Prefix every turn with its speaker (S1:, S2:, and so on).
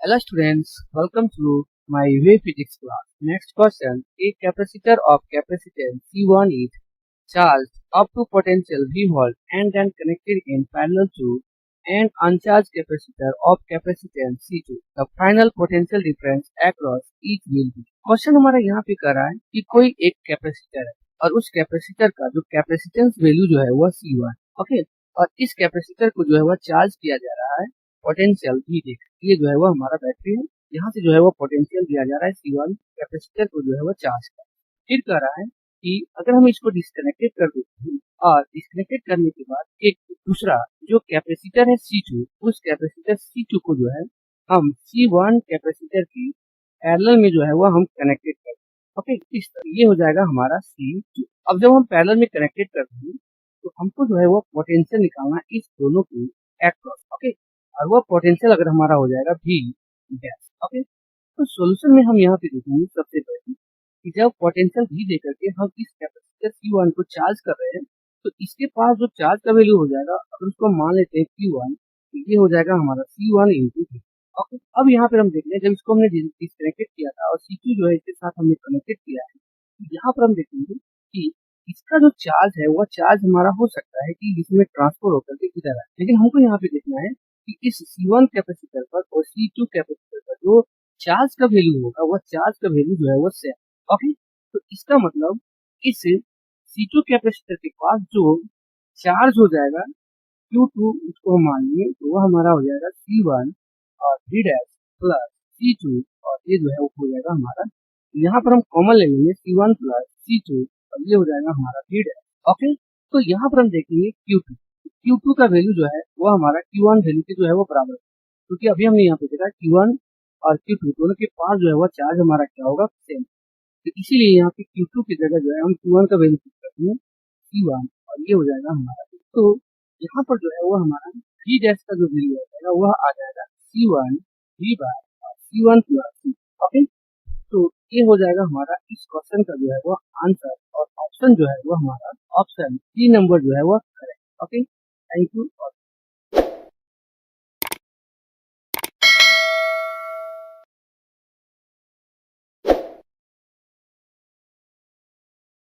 S1: Hello students, welcome to my UA physics class. Next question, a capacitor of capacitance C1 is charged up to potential V volt and then connected in parallel to an uncharged capacitor of capacitance C2. The final potential difference across each will be. Question हमारा यहाँ पे कर रहा है कि कोई एक capacitor है और उस कैपेसिटर का जो कैपेसिटेंस वैल्यू जो है वह C1, ओके, और इस कैपेसिटर को जो है वह चार्ज किया जा रहा है पोटेंशियल भी देख, ये जो है वो हमारा बैटरी है, यहाँ से जो है वो पोटेंशियल दिया जा रहा है C1, कैपेसिटर को जो है वो चार्ज कर। फिर कह रहा है कि अगर हम इसको डिस्कनेक्टेड कर देते हैं और डिस्कनेक्टेड करने के बाद एक दूसरा जो कैपेसिटर है C2, उस कैपेसिटर C2 को जो है हम C1 कैपेसिटर की पैरेलल में जो है वो हम कनेक्टेड कर, ओके, इस तरह ये हो जाएगा हमारा C2। अब जब हम पैरेलल में कनेक्टेड करते हैं तो हमको जो है वो पोटेंशियल निकालना है इस दोनों के एक्रॉस, ओके, और वो पोटेंशियल अगर हमारा हो जाएगा V डैश, ओके। तो सॉल्यूशन में हम यहाँ पे देखेंगे सबसे पहले कि जब पोटेंशियल V देकर के हम इस कैपेसिटर C1 को चार्ज कर रहे हैं तो इसके पास जो चार्ज का वैल्यू हो जाएगा, अगर उसको मान लेते हैं Q1, तो ये हो जाएगा हमारा C1 इंटू V, ओके। अब यहाँ पर हम देख रहे हैं जब इसको हमने डिस्कनेक्टेड किया था और C2 जो है इसके साथ हमने कनेक्टेड किया है, तो यहाँ पर हम देखेंगे कि इसका जो चार्ज है वह चार्ज हमारा हो सकता है कि इसमें ट्रांसफर होकर के इधर आए, लेकिन हमको यहाँ पे देखना है कि इस C1 कैपेसिटर पर और C2 कैपेसिटर पर जो चार्ज का वैल्यू होगा वह चार्ज का वैल्यू जो है वो सेम, ओके। तो इसका मतलब इस C2 कैपेसिटर के पास जो चार्ज हो जाएगा Q2, उसको हम मान लिए तो वह हमारा हो जाएगा C1 और V डैश प्लस C2, और ये जो है वो हो जाएगा हमारा, यहाँ पर हम कॉमन ले लेंगे C1 प्लस C2 और ये हो जाएगा हमारा V डैश, ओके। तो यहाँ पर हम देखेंगे Q2 का वैल्यू जो है वो हमारा Q1 वैल्यू के जो है वो बराबर है, क्योंकि अभी हमने यहाँ पे देखा Q1 और Q2 दोनों के पास जो है वो चार्ज हमारा क्या होगा, सेम। तो इसीलिए यहाँ पे Q2 की जगह जो है हम Q1 का वैल्यू फिक्स करते हैं C1 और ये हो जाएगा हमारा। तो यहाँ पर जो है वो हमारा V डैश का जो वैल्यू आ जाएगा वह आ जाएगा C1 V बार C1 प्लस C, ओके। तो ये हो जाएगा हमारा इस क्वेश्चन का जो है वो आंसर, और ऑप्शन जो है वो हमारा ऑप्शन 3 नंबर जो है वो करेक्ट, ओके। Thank you.